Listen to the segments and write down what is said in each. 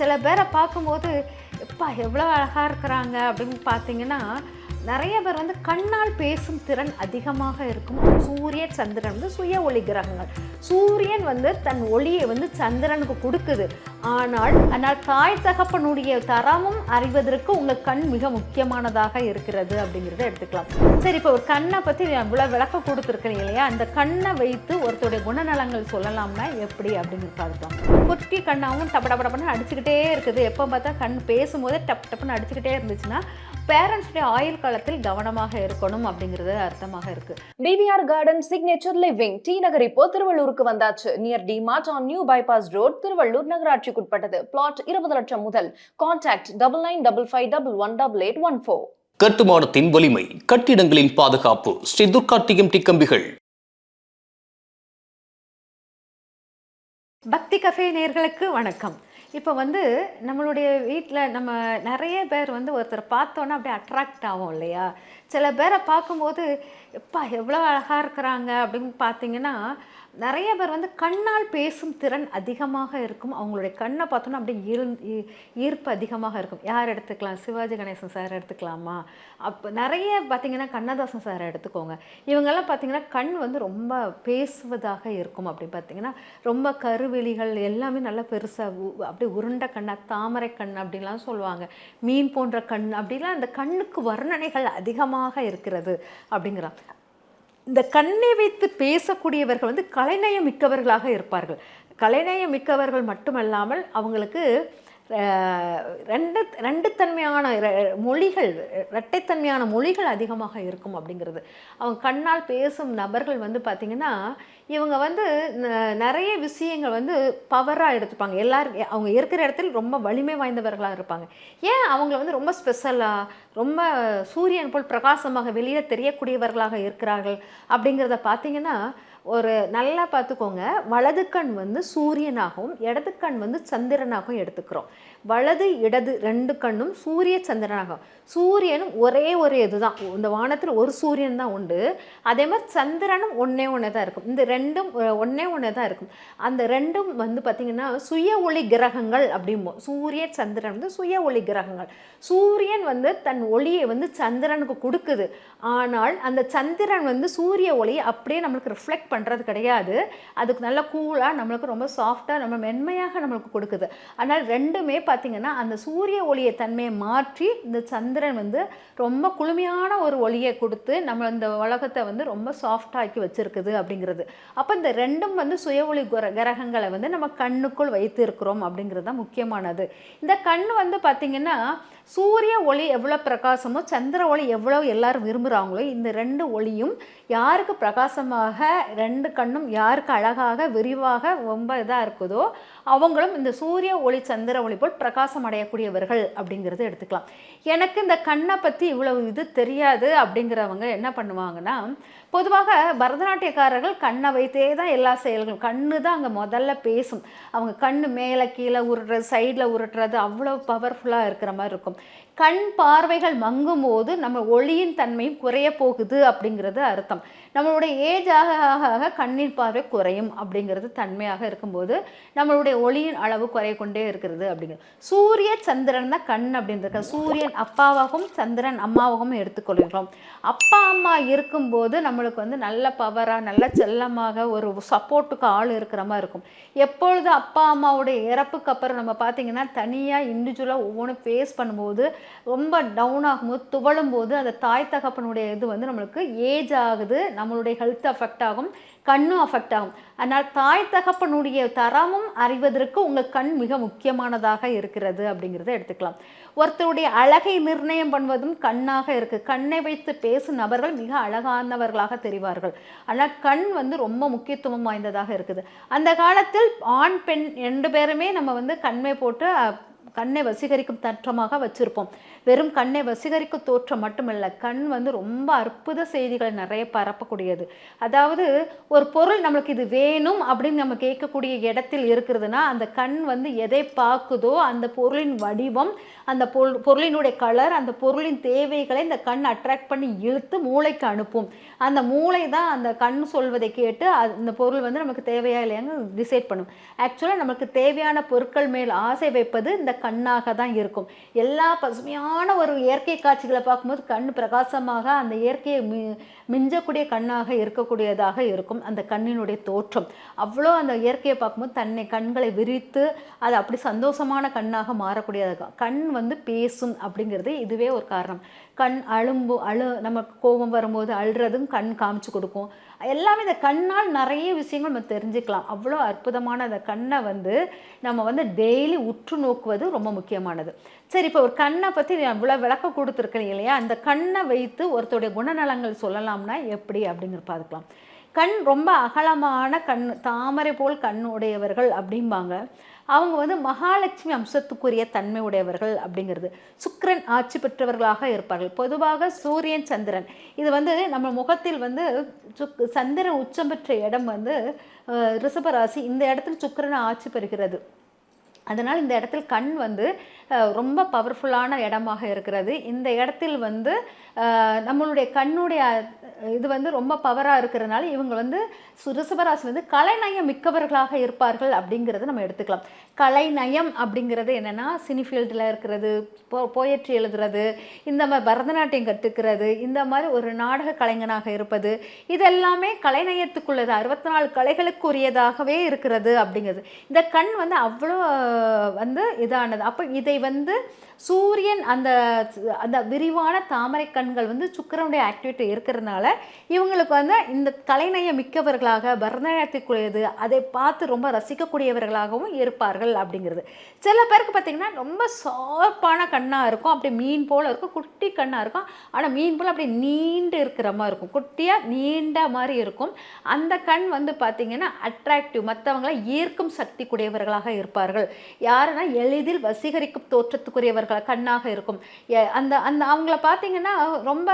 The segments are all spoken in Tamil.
சில பேரை பார்க்கும்போது எப்பா எவ்வளோ அழகாக இருக்கிறாங்க அப்படின்னு பார்த்தீங்கன்னா, நிறைய பேர் வந்து கண்ணால் பேசும் திறன் அதிகமாக இருக்கும். சூரியன் சந்திரன் வந்து சுய ஒளி கிரகங்கள். சூரியன் வந்து தன் ஒளியை வந்து சந்திரனுக்கு கொடுக்குது. ஆனால் தாய் தகப்பனுடைய தரமும் அறிவதற்கு உங்கள் கண் மிக முக்கியமானதாக இருக்கிறது அப்படிங்கிறத எடுத்துக்கலாம். சரி, இப்போ ஒரு கண்ணை பற்றி இவ்வளோ விளக்கம் கொடுத்துருக்கீங்க இல்லையா? அந்த கண்ணை வைத்து ஒருத்தருடைய குணநலங்கள் சொல்லலாம்னா எப்படி அப்படின்னு பார்க்கலாம். குட்டி கண்ணாவும் டப்படப்படப்பன்னு அடிச்சுக்கிட்டே இருக்குது. எப்போ பார்த்தா கண் பேசும்போதே டப்புன்னு அடிச்சுக்கிட்டே இருந்துச்சுன்னா பேரண்ட்ஸுடைய ஆயுள் காலத்தில் கவனமாக இருக்கணும் அப்படிங்கிறது அர்த்தமாக இருக்கு. TVR garden signature living T Nagar இப்போ திருவள்ளூருக்கு வந்தாச்சு. Near DMart on new bypass road, Tiruvallur நகராட்சிக்குட்பட்டது. பிளாட் 20 லட்சம் முதல். கான்டாக்ட் 9955518814. கட்டுமானத்தின் வலிமை, கட்டிடங்களின் பாதுகாப்பு. ஸ்ரீ துர்கா டிஎம்டி கம்பிகள். பக்தி கஃபே நேயர்களுக்கு வணக்கம். இப்போ வந்து நம்மளுடைய வீட்டில் நம்ம நிறைய பேர் வந்து ஒருத்தரை பார்த்தோன்னா அப்படியே அட்ராக்ட் ஆகும் இல்லையா? சில பேரை பார்க்கும்போது எப்பா எவ்வளோ அழகாக இருக்கிறாங்க அப்படின்னு பார்த்தீங்கன்னா, நிறைய பேர் வந்து கண்ணால் பேசும் திறன் அதிகமாக இருக்கும். அவங்களுடைய கண்ணை பார்த்தோன்னா அப்படியே ஈர்ப்பு அதிகமாக இருக்கும். யார் எடுத்துக்கலாம்? சிவாஜி கணேசன் சார் எடுத்துக்கலாமா? அப்போ நிறைய பார்த்திங்கன்னா கண்ணதாசன் சாரை எடுத்துக்கோங்க. இவங்கெல்லாம் பார்த்திங்கன்னா கண் வந்து ரொம்ப பேசுவதாக இருக்கும். அப்படின்னு பார்த்திங்கன்னா ரொம்ப கருவெளிகள் எல்லாமே நல்லா பெருசாக அப்படியே உருண்டை கண்ணாக, தாமரை கண் அப்படின்லாம் சொல்லுவாங்க. மீன் போன்ற கண் அப்படிலாம் அந்த கண்ணுக்கு வர்ணனைகள் அதிகமாக இருக்கிறது அப்படிங்கிறான். இந்த கண்ணை வைத்து பேசக்கூடியவர்கள் வந்து கலைநயம் மிக்கவர்களாக இருப்பார்கள். கலைநயம் மிக்கவர்கள் மட்டுமல்லாமல் அவங்களுக்கு ரெண்டுத்தன்மையான மொழிகள், இரட்டைத்தன்மையான மொழிகள் அதிகமாக இருக்கும் அப்படிங்கிறது. அவங்க கண்ணால் பேசும் நபர்கள் வந்து பார்த்திங்கன்னா இவங்க வந்து நிறைய விஷயங்கள் வந்து பவராக எடுத்துப்பாங்க. எல்லாரும் அவங்க இருக்கிற இடத்துல ரொம்ப வலிமை வாய்ந்தவர்களாக இருப்பாங்க. ஏன் அவங்கள வந்து ரொம்ப ஸ்பெஷலாக, ரொம்ப சூரியன் போல் பிரகாசமாக வெளியே தெரியக்கூடியவர்களாக இருக்கிறார்கள் அப்படிங்கிறத பார்த்திங்கன்னா, ஒரு நல்லா பார்த்துக்கோங்க. வலது கண் வந்து சூரியனாகவும் இடது கண் வந்து சந்திரனாகவும் எடுத்துக்கிறோம். வலது இடது ரெண்டு கண்ணும் சூரிய சந்திரனாகும். சூரியனும் ஒரே ஒரு இதுதான், இந்த வானத்தில் ஒரு சூரியன் தான் உண்டு. அதே மாதிரி சந்திரனும் ஒன்றே தான் இருக்கும். இந்த ரெண்டும் ஒன்றே தான் இருக்கும். அந்த ரெண்டும் வந்து பார்த்திங்கன்னா சுய ஒளி கிரகங்கள் அப்படிம்போம். சூரியன் சந்திரன் வந்து சுய ஒளி கிரகங்கள். சூரியன் வந்து தன் ஒளியை வந்து சந்திரனுக்கு கொடுக்குது. ஆனால் அந்த சந்திரன் வந்து சூரிய ஒளியை அப்படியே நம்மளுக்கு ரிஃப்ளெக்ட் பண்ணுறது கிடையாது. அதுக்கு நல்ல கூலாக நம்மளுக்கு ரொம்ப சாஃப்டாக நம்ம மென்மையாக நம்மளுக்கு கொடுக்குது. ஆனால் ரெண்டுமே பார்த்திங்கன்னா அந்த சூரிய ஒளியை தன்மையை மாற்றி இந்த சந்திரன் வந்து ரொம்ப குளுமையான ஒரு ஒளியை கொடுத்து நம்ம இந்த உலகத்தை வந்து ரொம்ப சாஃப்டாக்கி வச்சுருக்குது அப்படிங்கிறது. அப்போ இந்த ரெண்டும் வந்து சுய ஒளி கிரகங்களை வந்து நம்ம கண்ணுக்குள் வைத்து இருக்கிறோம் அப்படிங்கிறது தான் முக்கியமானது. இந்த கண் வந்து பார்த்திங்கன்னா சூரிய ஒளி எவ்வளோ பிரகாசமோ சந்திர ஒளி எவ்வளோ எல்லாரும் விரும்புகிறாங்களோ இந்த ரெண்டு ஒளியும் யாருக்கு பிரகாசமாக, ரெண்டு கண்ணும் யாருக்கு அழகாக விரிவாக ரொம்ப இதாக இருக்குதோ அவங்களும் இந்த சூரிய ஒளி சந்திர ஒளி போல் பிரகாசம் அடையக்கூடியவர்கள் அப்படிங்கிறது எடுத்துக்கலாம். எனக்கு இந்த கண்ணை பற்றி இவ்வளவு இது தெரியாது அப்படிங்கிறவங்க என்ன பண்ணுவாங்கன்னா, பொதுவாக பரதநாட்டியக்காரர்கள் கண்ணை வைத்தே தான் எல்லா செயல்களும். கண்ணு தான் அங்கே முதல்ல பேசும். அவங்க கண்ணு மேலே கீழே உருட்டுறது, சைடில் உருட்டுறது அவ்வளோ பவர்ஃபுல்லாக இருக்கிற மாதிரி இருக்கும். கண் பார்வைகள் மங்கும் போது நம்ம ஒளியின் தன்மையும் குறைய போகுது அப்படிங்கிறது அர்த்தம். நம்மளுடைய ஏஜ் ஆக ஆக கண்ணின் பார்வை குறையும் அப்படிங்கிறது தன்மையாக இருக்கும்போது நம்மளுடைய ஒளியின் அளவு குறைய கொண்டே இருக்கிறது அப்படிங்கிறது. சூரிய சந்திரன் தான் கண் அப்படின்றது. சூரியன் அப்பாவாகவும் சந்திரன் அம்மாவாகவும் எடுத்துக்கொள்கிறோம். அப்பா அம்மா இருக்கும்போது நம்மளுக்கு வந்து நல்ல பவராக, நல்ல செல்லமாக ஒரு சப்போர்ட்டுக்கு ஆள் இருக்கிற மாதிரி இருக்கும். எப்பொழுது அப்பா அம்மாவுடைய இறப்புக்கு அப்புறம் நம்ம பார்த்திங்கன்னா தனியாக இண்டிவிஜுவலாக ஒவ்வொன்றும் ஃபேஸ் பண்ணும்போது ரொம்ப டவுன் ஆகும்போது, துவளும் போது அந்த தாய் தகப்பனுடைய இது வந்து நம்மளுக்கு ஏஜ் ஆகுது, நம்மளுடைய ஹெல்த் அஃபெக்ட் ஆகும், கண்ணும் அஃபெக்ட் ஆகும். ஆனால் தாய் தகப்பனுடைய தரமும் அறிவதற்கு உங்கள் கண் மிக முக்கியமானதாக இருக்கிறது அப்படிங்கிறத எடுத்துக்கலாம். ஒருத்தருடைய அழகை நிர்ணயம் பண்ணுவதும் கண்ணாக இருக்குது. கண்ணை வைத்து பேசும் நபர்கள் மிக அழகானவர்களாக தெரிவார்கள். ஆனால் கண் வந்து ரொம்ப முக்கியத்துவம் வாய்ந்ததாக இருக்குது. அந்த காலத்தில் ஆண் பெண் ரெண்டு பேருமே நம்ம வந்து கண்மை போட்டு கண்ணை வசீகரிக்கும் தோற்றமாக வச்சுருப்போம். வெறும் கண்ணை வசீகரிக்கும் தோற்றம் மட்டுமல்ல, கண் வந்து ரொம்ப அற்புத செய்திகளை நிறைய பரப்பக்கூடியது. அதாவது ஒரு பொருள் நம்மளுக்கு இது வேணும் அப்படின்னு நம்ம கேட்கக்கூடிய இடத்தில் இருக்கிறதுனா, அந்த கண் வந்து எதை பார்க்குதோ அந்த பொருளின் வடிவம், அந்த பொருளினுடைய கலர், அந்த பொருளின் தேவைகளை இந்த கண் அட்ராக்ட் பண்ணி இழுத்து மூளைக்கு அனுப்பும். அந்த மூளை தான் அந்த கண் சொல்வதை கேட்டு அந்த பொருள் வந்து நமக்கு தேவையா இல்லையான்னு டிசைட் பண்ணும். ஆக்சுவலாக நமக்கு தேவையான பொருட்கள் மேல் ஆசை வைப்பது இந்த கண்ணாக தான் இருக்கும். எல்லா பசுமையான ஒரு இயற்கை காட்சிகளை பார்க்கும்போது கண் பிரகாசமாக அந்த இயற்கையை மிஞ்சக்கூடிய கண்ணாக இருக்கக்கூடியதாக இருக்கும். அந்த கண்ணினுடைய தோற்றம் அவ்வளோ அந்த இயற்கையை பார்க்கும்போது தன்னை கண்களை விரித்து அது அப்படி சந்தோஷமான கண்ணாக மாறக்கூடியதாக. கண் வந்து பேசும் அப்படிங்கிறது இதுவே ஒரு காரணம். கண் நமக்கு கோபம் வரும்போது அழுறதும் கண் காமிச்சு கொடுக்கும். எல்லாமே இந்த கண்ணால் நிறைய விஷயங்கள் நம்ம தெரிஞ்சுக்கலாம். அவ்வளோ அற்புதமான அந்த கண்ணை வந்து நம்ம வந்து டெய்லி உற்று நோக்குவது ரொம்ப முக்கியமானது. சரி, இப்போ ஒரு கண்ணை பற்றி நான் இவ்வளோ விளக்கம் கொடுத்துருக்கேன் இல்லையா, அந்த கண்ணை வைத்து ஒருத்தருடைய குணநலங்கள் சொல்லலாம்னா எப்படி அப்படிங்கிற பார்க்கலாம். கண் ரொம்ப அகலமான கண், தாமரை போல் கண் உடையவர்கள் அப்படிம்பாங்க. அவங்க வந்து மகாலட்சுமி அம்சத்துக்குரிய தன்மை உடையவர்கள் அப்படிங்கிறது. சுக்கிரன் ஆட்சி பெற்றவர்களாக இருப்பார்கள். பொதுவாக சூரியன், சந்திரன் இது வந்து நம்ம முகத்தில் வந்து சந்திரன் உச்சம் பெற்ற இடம் வந்து ரிஷபராசி. இந்த இடத்துல சுக்கிரன் ஆட்சி பெறுகிறது. அதனால் இந்த இடத்தில் கண் வந்து ரொம்ப பவர்ஃபுல்லான இடமாக இருக்கிறது. இந்த இடத்தில் வந்து நம்மளுடைய கண்ணுடைய இது வந்து ரொம்ப பவராக இருக்கிறதுனால இவங்க வந்து ரிஷபராசி வந்து கலைநயம் மிக்கவர்களாக இருப்பார்கள் அப்படிங்கிறத நம்ம எடுத்துக்கலாம். கலைநயம் அப்படிங்கிறது என்னென்னா சினி ஃபீல்டில் இருக்கிறது, போயட்ரி எழுதுறது, இந்த மாதிரி பரதநாட்டியம் கற்றுக்கிறது, இந்த மாதிரி ஒரு நாடக கலைஞனாக இருப்பது, இதெல்லாமே கலைநயத்துக்குள்ளது, 64 கலைகளுக்குரியதாகவே இருக்கிறது அப்படிங்கிறது. இந்த கண் வந்து அவ்வளோ வந்து இதானது. அப்போ இதை வந்து சூரியன் அந்த அந்த விரிவான தாமரை கண்கள் வந்து சுக்கிரனுடைய ஆக்டிவிட்டி இருக்கிறதுனால இவங்களுக்கு வந்து இந்த கலைநயம் மிக்கவர்களாக, பரதநாட்டியத்துக்குரியது, அதை பார்த்து ரொம்ப ரசிக்கக்கூடியவர்களாகவும் இருப்பார்கள் அப்படிங்கிறது. சில பேருக்கு பார்த்திங்கன்னா ரொம்ப ஷார்ப்பான கண்ணாக இருக்கும், அப்படி மீன் போல் இருக்கும், குட்டி கண்ணாக இருக்கும். ஆனால் மீன் போல் அப்படி நீண்டு இருக்கிற மாதிரி இருக்கும், குட்டியாக நீண்ட மாதிரி இருக்கும். அந்த கண் வந்து பார்த்திங்கன்னா அட்ராக்டிவ், மற்றவங்களை ஈர்க்கும் சக்தி கூடியவர்களாக இருப்பார்கள். யாருன்னா எளிதில் வசீகரிக்கும் தோற்றத்துக்குரியவர்கள் கண்ணாக இருக்கும். அந்த அந்த அவங்கள பார்த்தீங்கன்னா ரொம்ப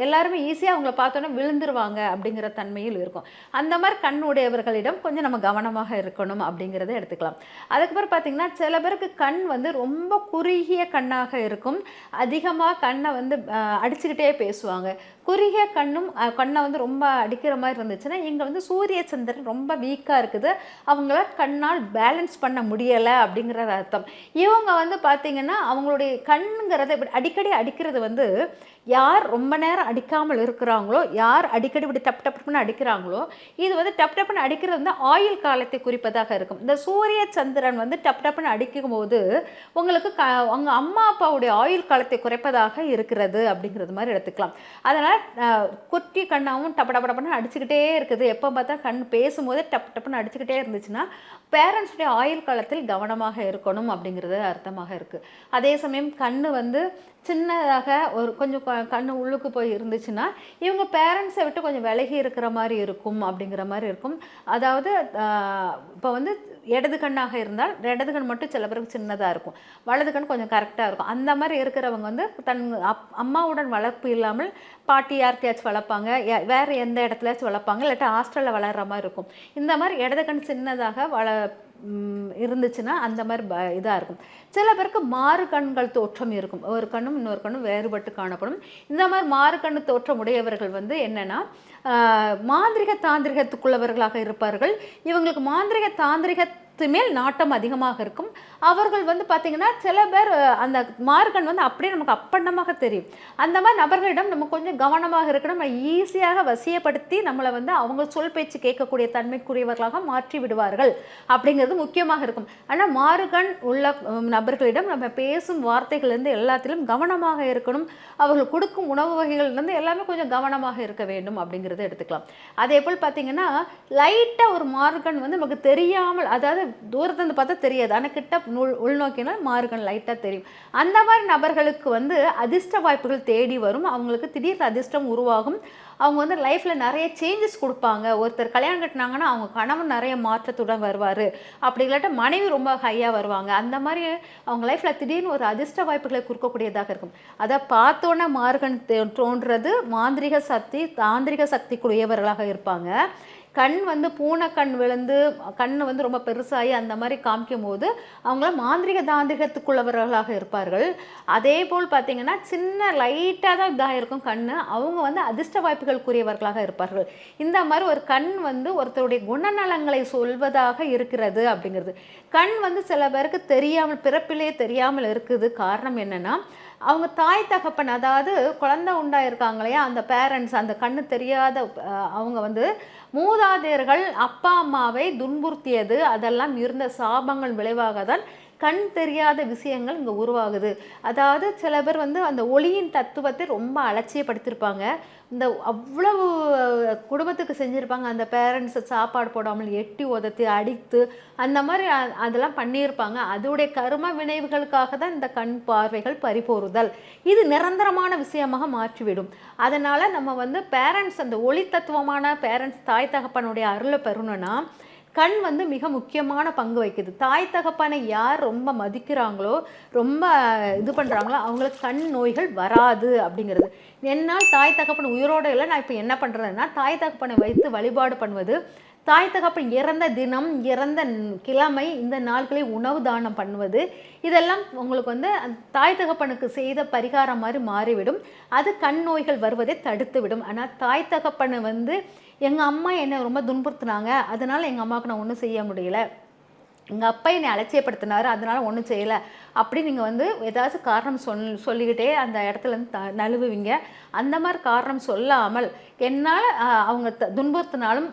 எல்லாருமே ஈஸியாக அவங்கள பார்த்தோன்னா விழுந்துருவாங்க அப்படிங்கிற தன்மையில் இருக்கும். அந்த மாதிரி கண்ணுடையவர்களிடம் கொஞ்சம் நம்ம கவனமாக இருக்கணும் அப்படிங்கிறத எடுத்துக்கலாம். அதுக்கப்புறம் பார்த்தீங்கன்னா சில பேருக்கு கண் வந்து ரொம்ப குறுகிய கண்ணாக இருக்கும். அதிகமாக கண்ணை வந்து அடிச்சுக்கிட்டே பேசுவாங்க. குறுகிய கண்ணை வந்து ரொம்ப அடிக்கிற மாதிரி இருந்துச்சுன்னா இங்கே வந்து சூரிய சந்திரன் ரொம்ப வீக்காக இருக்குது, அவங்கள கண்ணால் பேலன்ஸ் பண்ண முடியலை அப்படிங்கிற அர்த்தம். இவங்க வந்து பார்த்திங்கன்னா அவங்களுடைய கண்ணுங்கிறத அடிக்கடி அடிக்கிறது வந்து யார் ரொம்ப நேரம் அடிக்காமல் இருக்கிறாங்களோ, யார் அடிக்கடி இப்படி டப் டப்னு அடிக்கிறாங்களோ, இது வந்து டப் டப்னு அடிக்கிறது வந்து ஆயுள் காலத்தை குறிப்பதாக இருக்கும். இந்த சூரிய சந்திரன் வந்து டப் டப்னு அடிக்கும் போது உங்களுக்கு அவங்க அம்மா அப்பாவுடைய ஆயுள் காலத்தை குறைப்பதாக இருக்கிறது அப்படிங்கிறது மாதிரி எடுத்துக்கலாம். அதனால் குட்டி கண்ணாவும் டப்ப டப்ப டப்புன்னு அடிச்சுக்கிட்டே இருக்குது, எப்போ பார்த்தா கண் பேசும்போதே டப் டப்புன்னு அடிச்சுக்கிட்டே இருந்துச்சுன்னா பேரண்ட்ஸுடைய ஆயுள் காலத்தில் கவனமாக இருக்கணும் அப்படிங்கிறது அர்த்தமாக இருக்குது. அதே சமயம் கண் வந்து சின்னதாக ஒரு கொஞ்சம் கண் உள்ளுக்கு போய் இருந்துச்சுன்னா இவங்க பேரண்ட்ஸை விட்டு கொஞ்சம் விலகி இருக்கிற மாதிரி இருக்கும் அப்படிங்கிற மாதிரி இருக்கும். அதாவது இப்போ வந்து இடது கண்ணாக இருந்தால் இடது கண் மட்டும் சில பேருக்கு சின்னதாக இருக்கும், வலது கண் கொஞ்சம் கரெக்டாக இருக்கும். அந்த மாதிரி இருக்கிறவங்க வந்து தன் அம்மாவுடன் வளர்ப்பு இல்லாமல் பாட்டி யார்கிட்டயாச்சும் வளர்ப்பாங்க, வேறு எந்த இடத்துலயாச்சும் வளர்ப்பாங்க, இல்லாட்டி ஹாஸ்டலில் வளர்கிற மாதிரி இருக்கும். இந்த மாதிரி இடது கண் சின்னதாக இருந்துச்சுன்னா அந்த மாதிரி இதாக இருக்கும். சில பேருக்கு மாறு கண்கள் தோற்றம் இருக்கும், ஒரு கண்ணும் இன்னொரு கண்ணும் வேறுபட்டு காணப்படும். இந்த மாதிரி மாறு கண்ணு தோற்றம் உடையவர்கள் வந்து என்னென்னா மாந்திரிக தாந்திரிகத்துக்குள்ளவர்களாக இருப்பார்கள். இவங்களுக்கு மாந்திரிக தாந்திரிக மேல் நாட்டம் அதிகமாக இருக்கும். அவர்கள் வந்து பார்த்திங்கன்னா சில பேர் அந்த மார்கன் வந்து அப்படியே நமக்கு அப்பண்டமாக தெரியும். அந்த மாதிரி நபர்களிடம் நம்ம கொஞ்சம் கவனமாக இருக்கணும். நம்ம ஈஸியாக வசியப்படுத்தி நம்மளை வந்து அவங்க சொல் பேச்சு கேட்கக்கூடிய தன்மைக்குரியவர்களாக மாற்றி விடுவார்கள் அப்படிங்கிறது முக்கியமாக இருக்கும். ஆனால் மாறுகண் உள்ள நபர்களிடம் நம்ம பேசும் வார்த்தைகள்லேருந்து எல்லாத்திலும் கவனமாக இருக்கணும். அவர்கள் கொடுக்கும் உணவு வகைகள்லேருந்து எல்லாமே கொஞ்சம் கவனமாக இருக்க வேண்டும் அப்படிங்கிறத எடுத்துக்கலாம். அதே போல் பார்த்திங்கன்னா லைட்டாக ஒரு மாறுகண் வந்து நமக்கு தெரியாமல், அதாவது தூரத்துலேருந்து பார்த்தா தெரியாது, ஆனால் கிட்ட உள்நோக்கினால் மாறுகண் லைட்டாக தெரியும். அந்த மாதிரி நபர்களுக்கு வந்து அதிர்ஷ்ட வாய்ப்புகள் தேடி வரும், அவங்களுக்கு திடீர் அதிர்ஷ்டம் உருவாகும். அவங்க வந்து லைஃப்பில் நிறைய சேஞ்சஸ் கொடுப்பாங்க. ஒருத்தர் கல்யாணம் கட்டினாங்கன்னா அவங்க கணவன் நிறைய மாற்றத்துடன் வருவார், அப்படி இல்லாட்ட மனைவி ரொம்ப ஹையாக வருவாங்க. அந்த மாதிரி அவங்க லைஃப்பில் திடீர்னு ஒரு அதிர்ஷ்ட வாய்ப்புகளை கொடுக்கக்கூடியதாக இருக்கும். அதை பார்த்தோன்னே மார்கன் தோன்றது மாந்திரிக சக்தி, தாந்திரிக சக்திக்குரியவர்களாக இருப்பாங்க. கண் வந்து பூனை கண் விழுந்து கண் வந்து ரொம்ப பெருசாகி அந்த மாதிரி காமிக்கும் போது அவங்கள மாந்திரிக தாந்திரிகத்துக்குள்ளவர்களாக இருப்பார்கள். அதே போல் பார்த்திங்கன்னா சின்ன லைட்டாக தான் இதாக இருக்கும் கண், அவங்க வந்து அதிர்ஷ்ட வாய்ப்புகளுக்குரியவர்களாக இருப்பார்கள். இந்த மாதிரி ஒரு கண் வந்து ஒருத்தருடைய குணநலங்களை சொல்வதாக இருக்கிறது அப்படிங்கிறது. கண் வந்து சில பேருக்கு தெரியாமல், பிறப்பிலே தெரியாமல் இருக்குது. காரணம் என்னென்னா அவங்க தாய் தகப்பன், அதாவது குழந்தை உண்டாயிருக்காங்க இல்லையா, அந்த பேரண்ட்ஸ், அந்த கண்ணு தெரியாத அவங்க வந்து மூதாதையர்கள் அப்பா அம்மாவை துன்புறுத்தியது, அதெல்லாம் இருந்த சாபங்கள் விளைவாக தான் கண் தெரியாத விஷயங்கள் இங்கே உருவாகுது. அதாவது சில பேர் வந்து அந்த ஒளியின் தத்துவத்தை ரொம்ப அலட்சியப்படுத்தியிருப்பாங்க. இந்த அவ்வளவு குடும்பத்துக்கு செஞ்சுருப்பாங்க. அந்த பேரண்ட்ஸை சாப்பாடு போடாமல் எட்டி உதத்தி அடித்து அந்த மாதிரி அதெல்லாம் பண்ணியிருப்பாங்க. அதோடைய கர்ம விளைவுகளுக்காக தான் இந்த கண் பார்வைகள் பறிபோறுதல் இது நிரந்தரமான விஷயமாக மாற்றிவிடும். அதனால் நம்ம வந்து பேரண்ட்ஸ், அந்த ஒளி தத்துவமான பேரண்ட்ஸ், தாய் தகப்பனுடைய அருளை பெறணும்னா கண் வந்து மிக முக்கியமான பங்கு வகிக்குது. தாய் தகப்பனை யார் ரொம்ப மதிக்கிறாங்களோ, ரொம்ப இது பண்ணுறாங்களோ அவங்களுக்கு கண் நோய்கள் வராது அப்படிங்கிறது. என்னால் தாய் தகப்பன் உயிரோடு இல்லை, நான் இப்போ என்ன பண்ணுறதுன்னா தாய் தகப்பனை வைத்து வழிபாடு பண்ணுவது, தாய் தகப்பன் இறந்த தினம், இறந்த கிழமை, இந்த நாட்களில் உணவு தானம் பண்ணுவது, இதெல்லாம் உங்களுக்கு வந்து தாய் தகப்பனுக்கு செய்த பரிகாரம் மாதிரி மாறிவிடும். அது கண் நோய்கள் வருவதை தடுத்து விடும். ஆனால் தாய் தகப்பனை வந்து எங்கள் அம்மா என்னை ரொம்ப துன்புறுத்துனாங்க, அதனால் எங்கள் அம்மாவுக்கு நான் ஒன்றும் செய்ய முடியல, எங்கள் அப்பா என்னை அலட்சியப்படுத்தினார் அதனால் ஒன்றும் செய்யலை அப்படி நீங்கள் வந்து ஏதாச்சும் காரணம் சொல்லிக்கிட்டே அந்த இடத்துலேருந்து நழுவுவீங்க. அந்த மாதிரி காரணம் சொல்லாமல் என்னால் அவங்க துன்புறுத்தினாலும்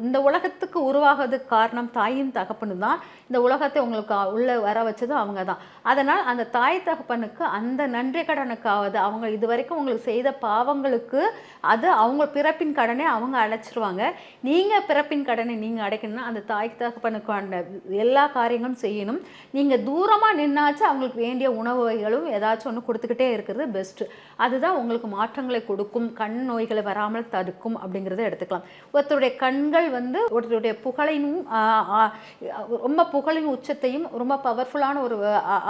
இந்த உலகத்துக்கு உருவாகிறதுக்கு காரணம் தாயும் தகப்பனும் தான். இந்த உலகத்தை உங்களுக்கு உள்ளே வர வச்சதும் அவங்க தான். அதனால் அந்த தாய் தகப்பனுக்கு அந்த நன்றி கடனுக்காவது, அவங்க இது வரைக்கும் உங்களுக்கு செய்த பாவங்களுக்கு அது அவங்க பிறப்பின் கடனை அவங்க அடைச்சிருவாங்க. நீங்கள் பிறப்பின் கடனை நீங்கள் அடைக்கணும்னா அந்த தாய் தகப்பனுக்கான எல்லா காரியங்களும் செய்யணும். நீங்கள் தூரமாக நின்னாச்சு அவங்களுக்கு வேண்டிய உணவு வகைகளும் ஏதாச்சும் ஒன்று கொடுத்துக்கிட்டே இருக்கிறது பெஸ்ட்டு. அதுதான் உங்களுக்கு மாற்றங்களை கொடுக்கும், கண் நோய்களை வராமல் தடுக்கும் அப்படிங்கிறத எடுத்துக்கலாம். ஒருத்தருடைய கண்கள் வந்து ஒருத்தருடைய புகழையும் ரொம்ப புகழின் உச்சத்தையும் ரொம்ப பவர்ஃபுல்லான ஒரு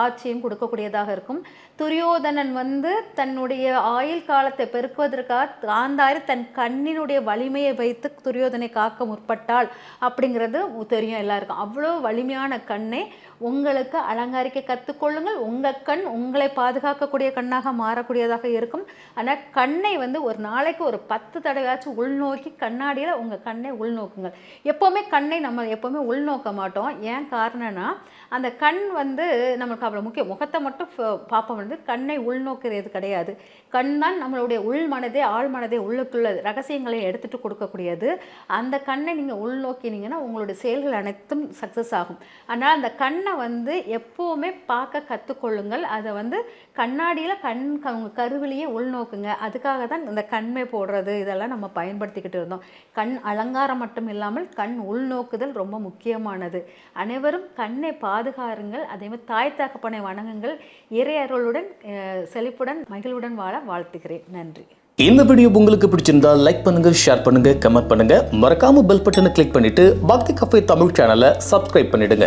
ஆட்சியும் கொடுக்கக்கூடியதாக இருக்கும். துரியோதனன் வந்து தன்னுடைய ஆயுள் காலத்தை பெருக்குவதற்காக காந்தாரி தன் கண்ணினுடைய வலிமையை வைத்து துரியோதனை காக்க முற்பட்டாள் அப்படிங்கிறது தெரியும் எல்லாருக்கும். அவ்வளோ வலிமையான கண்ணை உங்களுக்கு அலங்கரிக்க கற்றுக்கொள்ளுங்கள். உங்கள் கண் உங்களை பாதுகாக்கக்கூடிய கண்ணாக மாறக்கூடியதாக இருக்கும். ஆனால் கண்ணை வந்து ஒரு நாளைக்கு ஒரு 10 தடவையாச்சும் உள்நோக்கி கண்ணாடியில் உங்கள் கண்ணை உள்நோக்குங்கள். எப்போவுமே கண்ணை நம்ம எப்போவுமே உள்நோக்க மாட்டோம். ஏன் காரணம்னா அந்த கண் வந்து நம்மளுக்கு அவ்வளோ முக்கியம். முகத்தை மட்டும் பார்ப்போம், வந்து கண்ணை உள்நோக்கிறது கிடையாது. கண் தான் நம்மளுடைய உள் மனதே, ஆழ் மனதே, உள்ளுக்குள்ள ரகசியங்களை எடுத்துகிட்டு கொடுக்கக்கூடியது. அந்த கண்ணை நீங்கள் உள்நோக்கினீங்கன்னா உங்களுடைய செயல்கள் அனைத்தும் சக்ஸஸ் ஆகும். ஆனால் அந்த கண்ணை வந்து எப்போவுமே பார்க்க கற்றுக்கொள்ளுங்கள். அதை வந்து கண்ணாடியில் உங்கள் கருவிலேயே உள்நோக்குங்க. அதுக்காக தான் இந்த கண்மை போடுறது இதெல்லாம் நம்ம பயன்படுத்திக்கிட்டு இருந்தோம். கண் அலங்காரம் மட்டும் இல்லாமல் கண் உள்நோக்குதல் ரொம்ப முக்கியமானது. அனைவரும் கண்ணை பாதுகாருங்கள். அதே மாதிரி தாய் தகப்பனை வணங்குங்கள். இறை அருளுடன் செழிப்புடன் மகிழ்வுடன் வாழ வாழ்த்துகிறேன். நன்றி. இந்த வீடியோ உங்களுக்கு பிடிச்சிருந்தா லைக் பண்ணுங்க, ஷேர் பண்ணுங்க, கமெண்ட் பண்ணுங்க. மறக்காம பெல் பட்டனை கிளிக் பண்ணிட்டு பக்தி கஃபே தமிழ் சேனலை சப்ஸ்கிரைப் பண்ணிடுங்க.